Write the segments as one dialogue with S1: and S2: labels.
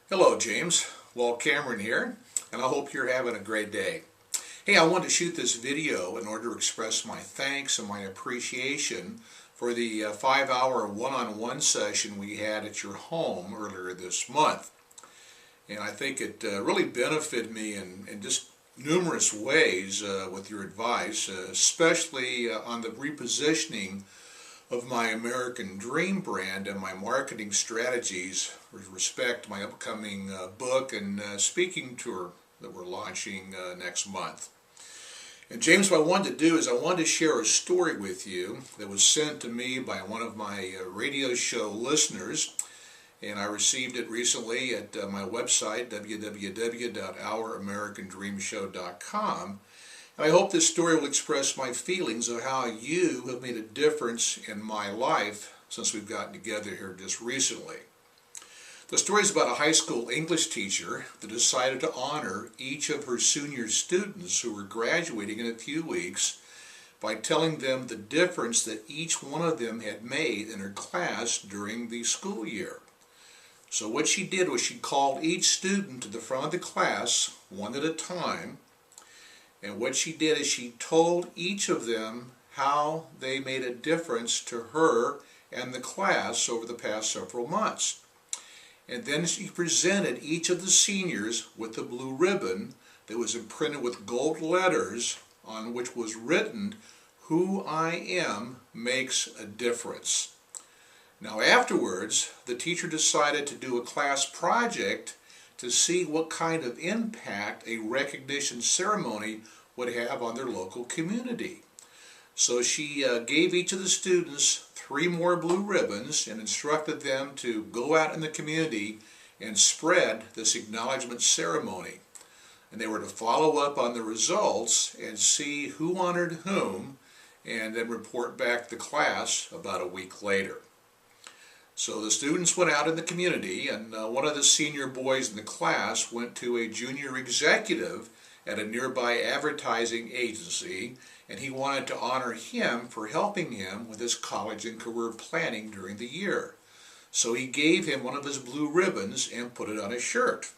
S1: Hello, James. Walt Cameron here, and I hope you're having a great day. Hey, I wanted to shoot this video in order to express my thanks and my appreciation for the 5-hour one-on-one session we had at your home earlier this month. And I think it really benefited me in just numerous ways with your advice, especially on the repositioning of my American Dream brand and my marketing strategies with respect to my upcoming book and speaking tour that we're launching next month. And James, what I wanted to do is I wanted to share a story with you that was sent to me by one of my radio show listeners, and I received it recently at my website, www.ouramericandreamshow.com. And I hope this story will express my feelings of how you have made a difference in my life since we've gotten together here just recently. The story is about a high school English teacher that decided to honor each of her senior students who were graduating in a few weeks by telling them the difference that each one of them had made in her class during the school year. So what she did was she called each student to the front of the class, one at a time, and what she did is she told each of them how they made a difference to her and the class over the past several months. And then she presented each of the seniors with a blue ribbon that was imprinted with gold letters on which was written, "Who I am makes a difference." Now afterwards, the teacher decided to do a class project to see what kind of impact a recognition ceremony would have on their local community. So she gave each of the students 3 more blue ribbons and instructed them to go out in the community and spread this acknowledgement ceremony. And they were to follow up on the results and see who honored whom and then report back to class about a week later. So the students went out in the community, and one of the senior boys in the class went to a junior executive at a nearby advertising agency, and he wanted to honor him for helping him with his college and career planning during the year. So he gave him one of his blue ribbons and put it on his shirt.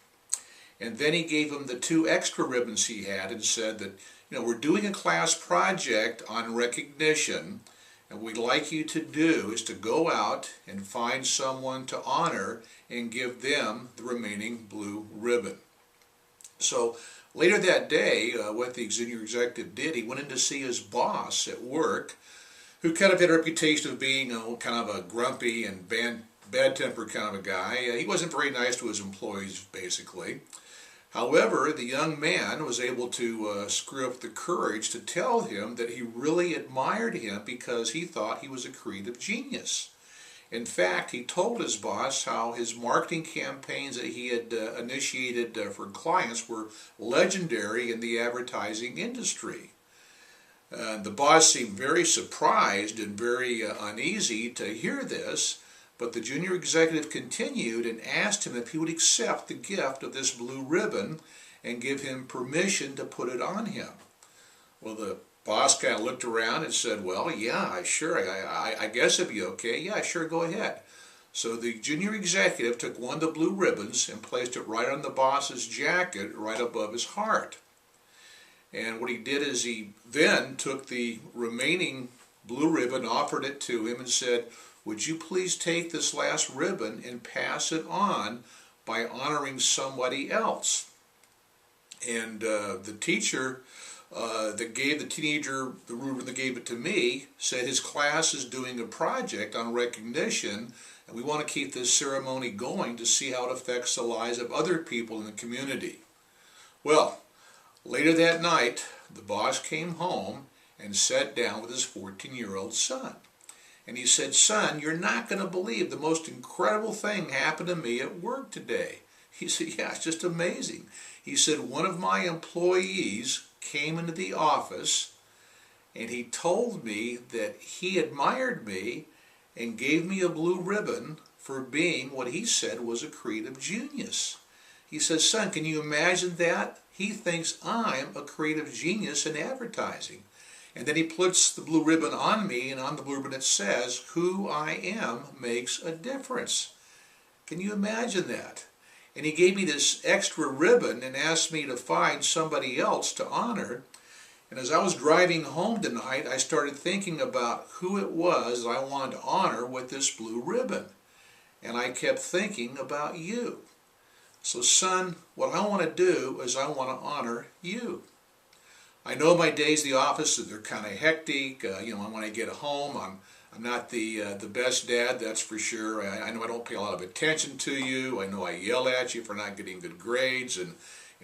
S1: And then he gave him the 2 extra ribbons he had and said that, we're doing a class project on recognition, and what we'd like you to do is to go out and find someone to honor and give them the remaining blue ribbon. So later that day, what the senior executive did, he went in to see his boss at work, who kind of had a reputation of being kind of a grumpy and bad-tempered kind of a guy. He wasn't very nice to his employees, basically. However, the young man was able to screw up the courage to tell him that he really admired him because he thought he was a creative genius. In fact, he told his boss how his marketing campaigns that he had initiated for clients were legendary in the advertising industry. The boss seemed very surprised and very uneasy to hear this, but the junior executive continued and asked him if he would accept the gift of this blue ribbon and give him permission to put it on him. Well, the boss kind of looked around and said, "Well, yeah, sure, I guess it'd be okay. Yeah, sure, go ahead." So the junior executive took one of the blue ribbons and placed it right on the boss's jacket, right above his heart. And what he did is he then took the remaining blue ribbon, offered it to him, and said, "Would you please take this last ribbon and pass it on by honoring somebody else?" And the teacher that gave the teenager the ribbon that gave it to me said his class is doing a project on recognition, and we want to keep this ceremony going to see how it affects the lives of other people in the community. Well, later that night, the boss came home and sat down with his 14-year-old son. And he said, "Son, you're not going to believe the most incredible thing happened to me at work today." He said, "Yeah, it's just amazing." He said, "One of my employees came into the office and he told me that he admired me and gave me a blue ribbon for being what he said was a creative genius." He says, "Son, can you imagine that? He thinks I'm a creative genius in advertising." And then he puts the blue ribbon on me, and on the blue ribbon it says, "Who I am makes a difference." Can you imagine that? and he gave me this extra ribbon and asked me to find somebody else to honor. And as I was driving home tonight, I started thinking about who it was that I wanted to honor with this blue ribbon. And I kept thinking about you. So son, what I want to do is I want to honor you. I know my days in the office, they're kind of hectic. When I get home, I'm not the best dad, that's for sure. I know I don't pay a lot of attention to you. I know I yell at you for not getting good grades and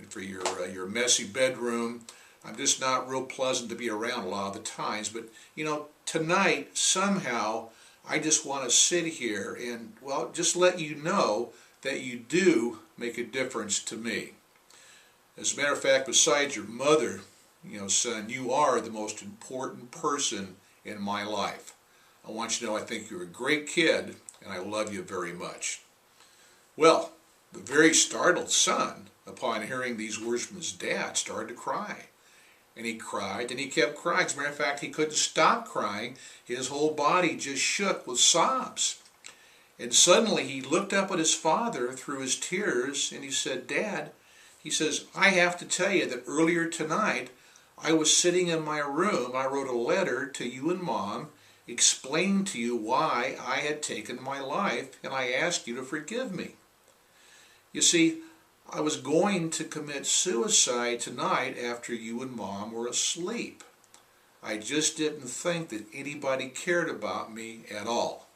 S1: for your messy bedroom. I'm just not real pleasant to be around a lot of the times. But, tonight, somehow, I just want to sit here and, well, just let you know that you do make a difference to me. As a matter of fact, besides your mother, son, you are the most important person in my life. I want you to know I think you're a great kid, and I love you very much. Well, the very startled son, upon hearing these words from his dad, started to cry. And he cried, and he kept crying. As a matter of fact, he couldn't stop crying. His whole body just shook with sobs. And suddenly he looked up at his father through his tears, and he said, Dad, he says, I have to tell you that earlier tonight, I was sitting in my room. I wrote a letter to you and Mom, explaining to you why I had taken my life, and I asked you to forgive me. You see, I was going to commit suicide tonight after you and Mom were asleep. I just didn't think that anybody cared about me at all.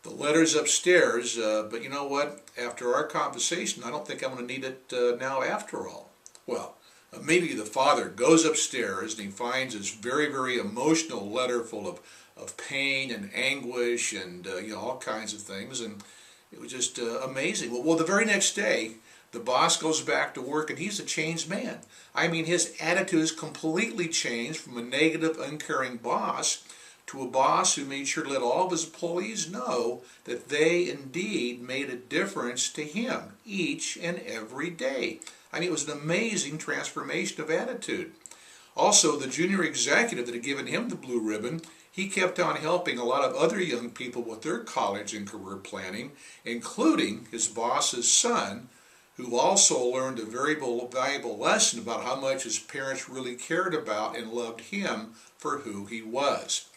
S1: The letter's upstairs, but you know what? After our conversation, I don't think I'm going to need it now after all. Well, immediately the father goes upstairs and he finds this very, very emotional letter full of pain and anguish and all kinds of things, and it was just amazing. Well, the very next day, the boss goes back to work and he's a changed man. I mean, his attitude is completely changed from a negative, uncaring boss to a boss who made sure to let all of his employees know that they indeed made a difference to him each and every day. I mean, it was an amazing transformation of attitude. Also, the junior executive that had given him the blue ribbon, he kept on helping a lot of other young people with their college and career planning, including his boss's son, who also learned a very valuable lesson about how much his parents really cared about and loved him for who he was.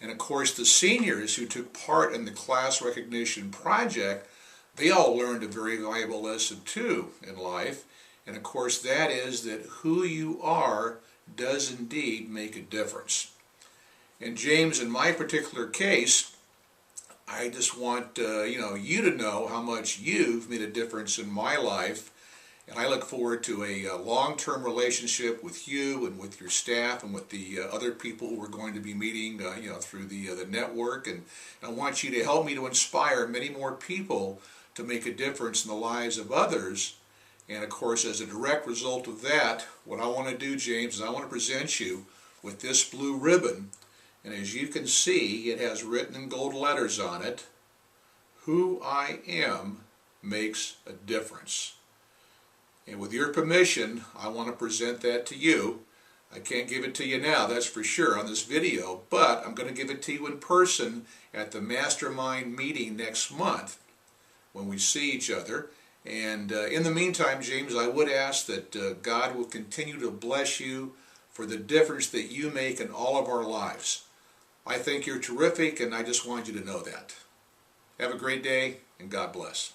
S1: And of course, the seniors who took part in the class recognition project, they all learned a very valuable lesson too in life. And of course, that is that who you are does indeed make a difference. And James, in my particular case, I just want you to know how much you've made a difference in my life, and I look forward to a long-term relationship with you and with your staff and with the other people we're going to be meeting, through the network. And I want you to help me to inspire many more people to make a difference in the lives of others. And of course, as a direct result of that, what I want to do, James, is I want to present you with this blue ribbon. And as you can see, it has written in gold letters on it, "Who I am makes a difference." And with your permission, I want to present that to you. I can't give it to you now, that's for sure, on this video, but I'm going to give it to you in person at the Mastermind meeting next month when we see each other. And in the meantime, James, I would ask that God will continue to bless you for the difference that you make in all of our lives. I think you're terrific, and I just want you to know that. Have a great day, and God bless.